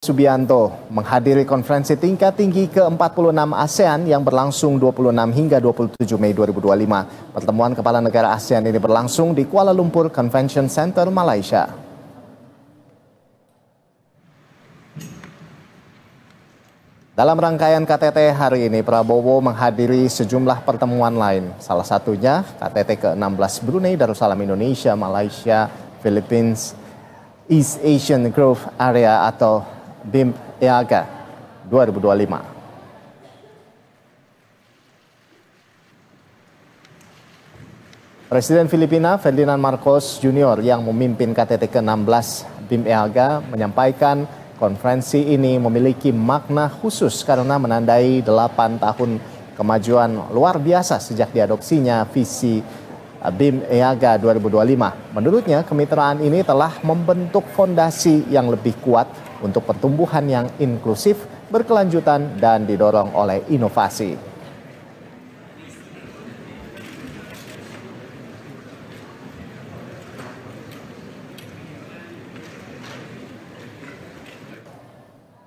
Subianto menghadiri konferensi tingkat tinggi ke-46 ASEAN yang berlangsung 26 hingga 27 Mei 2025. Pertemuan kepala negara ASEAN ini berlangsung di Kuala Lumpur Convention Center, Malaysia. Dalam rangkaian KTT hari ini, Prabowo menghadiri sejumlah pertemuan lain. Salah satunya KTT ke-16 Brunei Darussalam Indonesia, Malaysia, Philippines, East Asian Growth Area atau BIM-EAGA 2025. Presiden Filipina Ferdinand Marcos Jr. yang memimpin KTT ke-16 BIM-EAGA menyampaikan konferensi ini memiliki makna khusus karena menandai 8 tahun kemajuan luar biasa sejak diadopsinya visi BIM-EAGA 2025. Menurutnya, kemitraan ini telah membentuk fondasi yang lebih kuat untuk pertumbuhan yang inklusif, berkelanjutan, dan didorong oleh inovasi.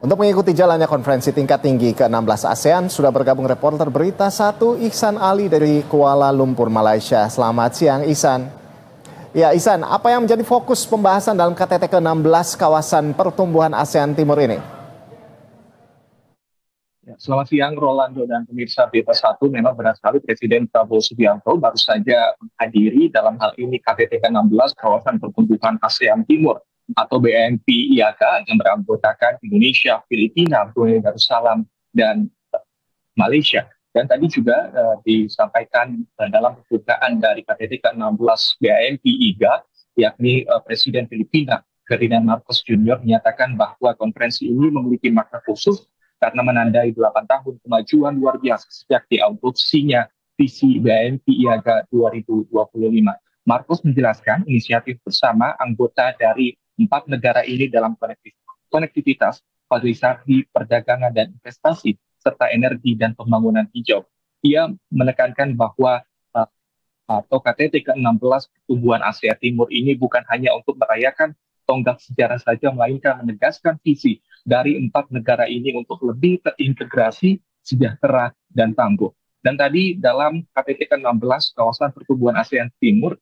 Untuk mengikuti jalannya konferensi tingkat tinggi ke-16 ASEAN, sudah bergabung reporter Berita 1 Ihsan Ali dari Kuala Lumpur, Malaysia. Selamat siang, Ihsan. Ya, Ihsan, apa yang menjadi fokus pembahasan dalam KTT ke-16 kawasan pertumbuhan ASEAN Timur ini? Ya, selamat siang, Rolando dan pemirsa Berita 1. Memang benar sekali Presiden Prabowo Subianto baru saja menghadiri dalam hal ini KTT ke-16 kawasan pertumbuhan ASEAN Timur atau BNP-IAGA yang beranggotakan Indonesia, Filipina, Brunei Darussalam, dan Malaysia. Dan tadi juga disampaikan dalam pembukaan dari KTT ke-16 BNP-IAGA, yakni Presiden Filipina Ferdinand Marcos Jr. menyatakan bahwa konferensi ini memiliki makna khusus karena menandai 8 tahun kemajuan luar biasa sejak diadopsinya visi BNP-IAGA 2025. Marcos menjelaskan inisiatif bersama anggota dari 4 negara ini dalam konektivitas, pariwisata, perdagangan dan investasi, serta energi dan pembangunan hijau. Ia menekankan bahwa atau KTT ke-16 pertumbuhan Asia Timur ini bukan hanya untuk merayakan tonggak sejarah saja, melainkan menegaskan visi dari 4 negara ini untuk lebih terintegrasi, sejahtera, dan tangguh. Dan tadi dalam KTT ke-16 kawasan pertumbuhan ASEAN Timur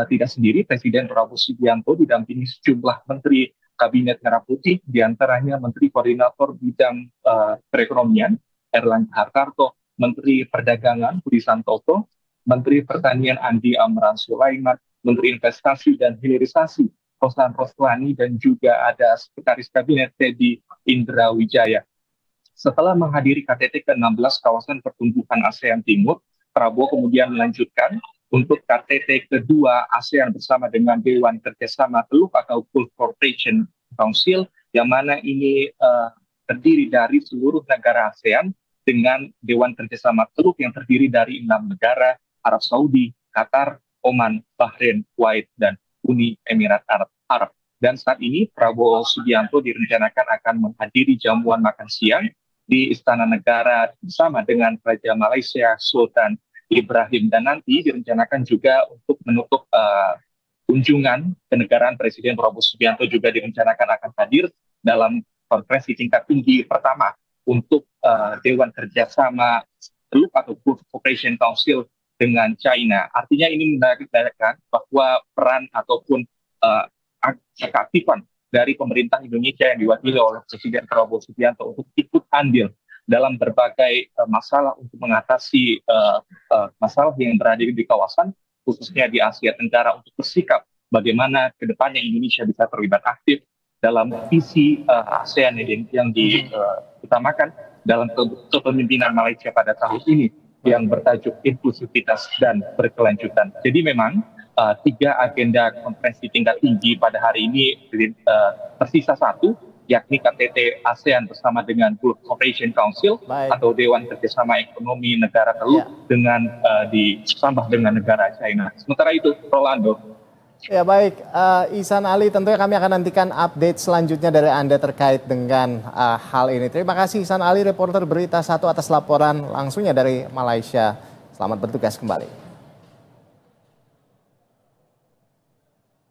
tidak sendiri, Presiden Prabowo Subianto didampingi sejumlah menteri Kabinet Merah Putih, diantaranya Menteri Koordinator Bidang Perekonomian Erlangga Hartarto, Menteri Perdagangan Budi Santoso, Menteri Pertanian Andi Amran Sulaiman, Menteri Investasi dan Hilirisasi Rosan Roslani, dan juga ada Sekretaris Kabinet Teddy Indra Wijaya. Setelah menghadiri KTT ke-16 kawasan pertumbuhan ASEAN Timur, Prabowo kemudian melanjutkan untuk KTT kedua ASEAN bersama dengan Dewan Kerjasama Teluk atau Gulf Cooperation Council, yang mana ini terdiri dari seluruh negara ASEAN dengan Dewan Kerjasama Teluk yang terdiri dari 6 negara, Arab Saudi, Qatar, Oman, Bahrain, Kuwait, dan Uni Emirat Arab. Dan saat ini Prabowo Subianto direncanakan akan menghadiri jamuan makan siang di Istana Negara bersama dengan Raja Malaysia Sultan Ibrahim, dan nanti direncanakan juga untuk menutup kunjungan kenegaraan Presiden Prabowo Subianto juga direncanakan akan hadir dalam konferensi tingkat tinggi pertama untuk Dewan Kerjasama Teluk atau Gulf Cooperation Council dengan China. Artinya ini menandakan bahwa peran ataupun keaktifan dari pemerintah Indonesia yang diwakili oleh Presiden Prabowo Subianto untuk ikut andil dalam berbagai masalah untuk mengatasi masalah yang berada di kawasan, khususnya di Asia Tenggara, untuk bersikap bagaimana ke depannya Indonesia bisa terlibat aktif dalam visi ASEAN yang diutamakan dalam kepemimpinan Malaysia pada tahun ini yang bertajuk inklusivitas dan berkelanjutan. Jadi memang 3 agenda konferensi tingkat tinggi pada hari ini tersisa 1, yakni KTT ASEAN bersama dengan Gulf Cooperation Council atau Dewan Kerjasama Ekonomi Negara Teluk dengan ditambah dengan negara China. Sementara itu, Rolando. Ya baik, Ihsan Ali, tentunya kami akan nantikan update selanjutnya dari Anda terkait dengan hal ini. Terima kasih Ihsan Ali, reporter Berita 1 atas laporan langsungnya dari Malaysia. Selamat bertugas kembali.